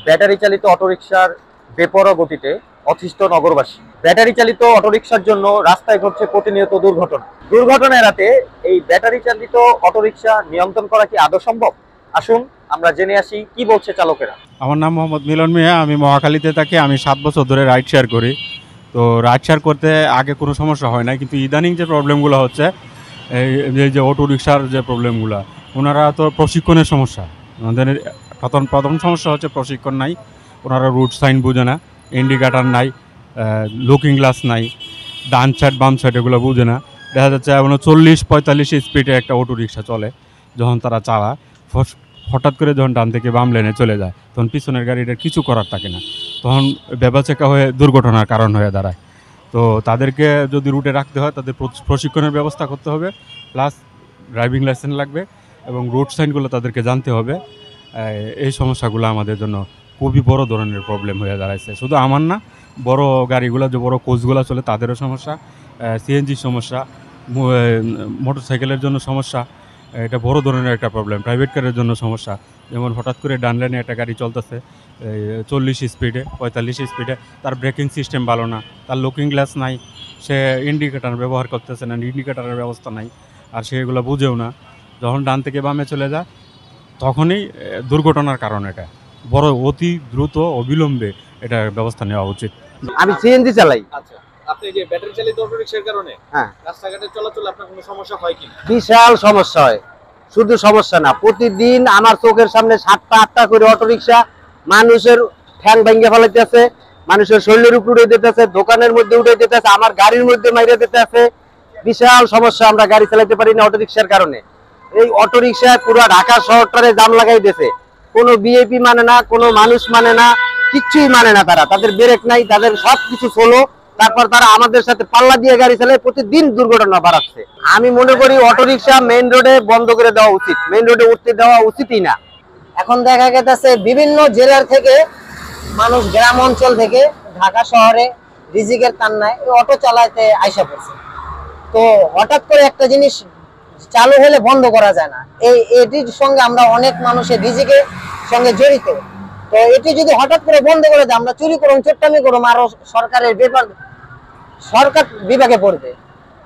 Battery চালিত অটোরিকশার বেপরোয়া গতিতে অতিষ্ঠ নগরবাসী। ব্যাটারি চালিত অটোরিকশার জন্য রাস্তায় ঘটছে প্রতিনিয়ত দুর্ঘটনা। দুর্ঘটনা এড়াতে এই ব্যাটারি চালিত অটোরিকশা নিয়ন্ত্রণ করা কি আদৌ সম্ভব? আসুন আমরা জেনে আসি কি বলছে চালকেরা। আমার নাম মোহাম্মদ মিলন মিয়া, আমি মহাখালীতে থাকি। আমি 7 বছর ধরে রাইড শেয়ার করি। তো রাইড শেয়ার করতে আগে কোনো সমস্যা হয় না, কিন্তু ইদানিং যে প্রবলেমগুলো হচ্ছে, এই যে অটো রিক্সার যে প্রবলেমগুলো, ওনারা তো প্রশিক্ষণের সমস্যা। আমাদের প্রথম সমস্যা হচ্ছে প্রশিক্ষণ নাই, ওনারা রুট সাইন বুঝে না, ইন্ডিকেটার নাই, লুকিং গ্লাস নাই, ডান সাইড বাম সাইড এগুলো বুঝে না। দেখা যাচ্ছে 40-45 স্পিডে একটা অটো রিক্সা চলে, যখন তারা চালায় হঠাৎ করে যখন ডান থেকে বাম লেনে চলে যায়, তখন পিছনের গাড়িটার কিছু করার থাকে না, তখন বেবাচেকা হয়ে দুর্ঘটনার কারণ হয়ে দাঁড়ায়। তো তাদেরকে যদি রুটে রাখতে হয়, তাদের প্রশিক্ষণের ব্যবস্থা করতে হবে, প্লাস ড্রাইভিং লাইসেন্স লাগবে এবং রুট সাইনগুলো তাদেরকে জানতে হবে। এই সমস্যাগুলো আমাদের জন্য খুবই বড় ধরনের প্রবলেম হয়ে দাঁড়াইছে। শুধু আমার না, বড় গাড়িগুলো যে বড় কোচগুলো চলে তাদেরও সমস্যা, সিএনজির সমস্যা, মোটরসাইকেলের জন্য সমস্যা। এটা বড় ধরনের একটা প্রবলেম। প্রাইভেট কারের জন্য সমস্যা, যেমন হঠাৎ করে ডান লাইনে একটা গাড়ি চলতেছে 40 স্পিডে 45 স্পিডে, তার ব্রেকিং সিস্টেম ভালো না, তার লুকিং গ্লাস নাই, সে ইন্ডিকেটার ব্যবহার করতেছে না, ইন্ডিকেটারের ব্যবস্থা নাই, আর সে এগুলো বুঝেও না। যখন ডান থেকে বামে চলে যায়, তখনই দুর্ঘটনার কারণ। এটা বড় অতি দ্রুত অবিলম্বে এটা ব্যবস্থা নেওয়া উচিত। আমি সিএনজি চালাই। আচ্ছা, আপনি যে ব্যাটারি চালিত অটোরিকশার কারণে রাস্তাঘাটে চলাচলে আপনার কোনো সমস্যা হয় কি? বিশাল সমস্যা হয়। শুধু সমস্যা না, প্রতিদিন আমার চোখের সামনে 7টা-8টা করে অটোরিকশা মানুষের ঠ্যাং ভেঙে ফেলাইতেছে, মানুষের শরীরের উপর উঠে যেতেছে, দোকানের মধ্যে উঠে যেতেছে, আমার গাড়ির মধ্যে মাইরে যেতেছে। বিশাল সমস্যা, আমরা গাড়ি চালাতে পারি না অটোরিকশার কারণে। এই অটোরিকশা পুরো ঢাকা শহরটারে জাম লাগাই দিয়েছে। কোনো বিএপি মানে না, কোনো মানুষ মানে না, কিচ্ছুই মানে না। তাদের ব্রেক নাই, তাদের সবকিছু চলো, তারপর তারা আমাদের সাথে পাল্লা দিয়ে গাড়ি চালায়, প্রতিদিন দুর্ঘটনা বাড়াচ্ছে। আমি মনে করি অটোরিকশা মেইন রোডে বন্ধ করে দেওয়া উচিত, মেইন রোডে উঠতে দেওয়া উচিতই না। এখন দেখা গেছে বিভিন্ন জেলার থেকে মানুষ, গ্রাম অঞ্চল থেকে ঢাকা শহরে রিজিকের কান্নায় অটো চালাতে আইসা পড়ছে। তো হঠাৎ করে একটা জিনিস চালু হলে বন্ধ করা যায় না। এটির সঙ্গে আমরা অনেক মানুষের রিজিকের সঙ্গে জড়িত। তো এটি যদি হঠাৎ করে বন্ধ করে দেয়, আমরা চুরি করুন, চোট্টামি করুন, আরো সরকারের সরকার বিভাগে পড়বে।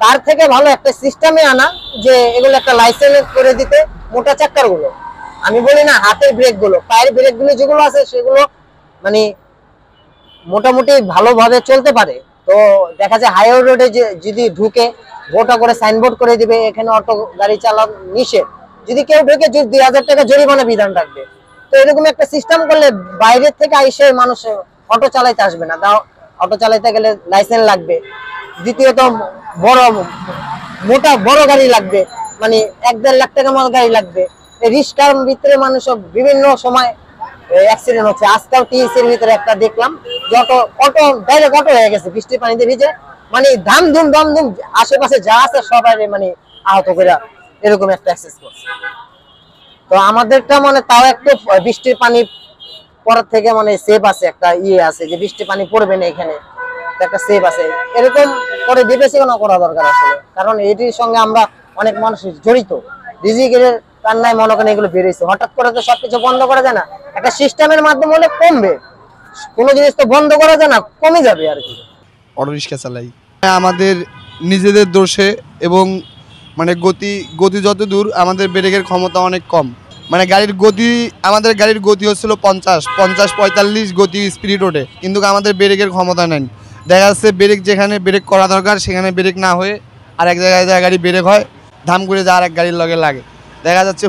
তার থেকে ভালো একটা সিস্টেমে আনা, যে এগুলো একটা লাইসেন্স করে দিতে। মোটা চাক্কার গুলো, আমি বলি না হাতের ব্রেক গুলো, পায়ের ব্রেক গুলো যেগুলো আছে সেগুলো মানে মোটামুটি ভালোভাবে চলতে পারে। তো দেখা যায় হাইওয়ে রোডে যদি ঢুকে গোটা করে সাইনবোর্ড করে দিবে, এখানে অটো গাড়ি চালানো নিষেধ। যদি কেউ ঢুকে 2000 টাকা জরিমানা বিধান রাখবে। তো এরকম একটা সিস্টেম করলে বাইরের থেকে আইসে মানুষ অটো চালাইতে আসবে না। অটো চালাইতে গেলে লাইসেন্স লাগবে, দ্বিতীয়ত মোটা বড় গাড়ি লাগবে, মানে 1-1.5 লাখ টাকা মাল গাড়ি লাগবে। রিস্কার ভিতরে মানুষ বিভিন্ন সময় অ্যাক্সিডেন্ট হচ্ছে। আজকাল টিএসির ভিতরে একটা দেখলাম, অটো ডাইরেক্ট অটো হয়ে গেছে বৃষ্টির পানিতে ভিজে, মানে ধাম ধুম আশেপাশে যা আছে সবাই মানে আহত করে এরকম একটা অ্যাক্সেস করছে। তো আমাদেরটা মানে তাও একটু বৃষ্টির পানি পড়ার থেকে মানে সেফ আছে, একটা আছে যে বৃষ্টির পানি পড়বে না, এখানে একটা সেফ আছে। এরকম করে বিবেচনা করা দরকার আসলে, কারণ এটির সঙ্গে আমরা অনেক মানুষ জড়িত। রিজিকের কান্নায় মনে করেন এগুলো বেরিয়েছে। হঠাৎ করে তো সবকিছু বন্ধ করা যায় না, একটা সিস্টেমের মাধ্যমে হলে কমবে। কোনো জিনিস তো বন্ধ করা যায় না, কমে যাবে আর কি। অটোরিক্সা চালাই আমাদের নিজেদের দোষে, এবং মানে গতি যত দূর, আমাদের ব্রেকের ক্ষমতা অনেক কম। মানে আমাদের গাড়ির গতি হচ্ছিল 50-45 গতি স্পিড ওঠে, কিন্তু আমাদের ব্রেকের ক্ষমতা নেই। দেখা যাচ্ছে যেখানে ব্রেক করা দরকার সেখানে ব্রেক না হয়ে আরেক জায়গায় গাড়ি ব্রেক হয়, ধাম করে যা আরেক গাড়ির লগে লাগে। দেখা যাচ্ছে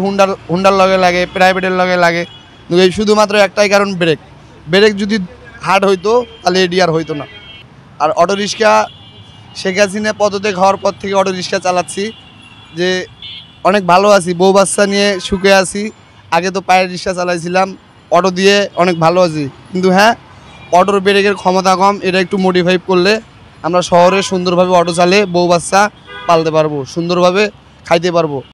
হুন্ডার লগে লাগে, প্রাইভেটের লগে লাগে। কিন্তু এই শুধুমাত্র একটাই কারণ, ব্রেক যদি হার্ড হইতো তাহলে এডি আর হইতো না। আর অটোরিক্সা শেখ হাসিনা পদত্যাগ হওয়ার পর থেকে অটোরিক্সা চালাচ্ছি, যে অনেক ভালো আছি, বউ বাচ্চা নিয়ে সুখে আছি। আগে তো পায়ের রিক্সা চালাইছিলাম, অটো দিয়ে অনেক ভালো আছি। কিন্তু হ্যাঁ, অটোর ব্রেকের ক্ষমতা কম, এটা একটু মডিফাই করলে আমরা শহরে সুন্দরভাবে অটো চালে বউ বাচ্চা পালতে পারবো, সুন্দরভাবে খাইতে পারবো।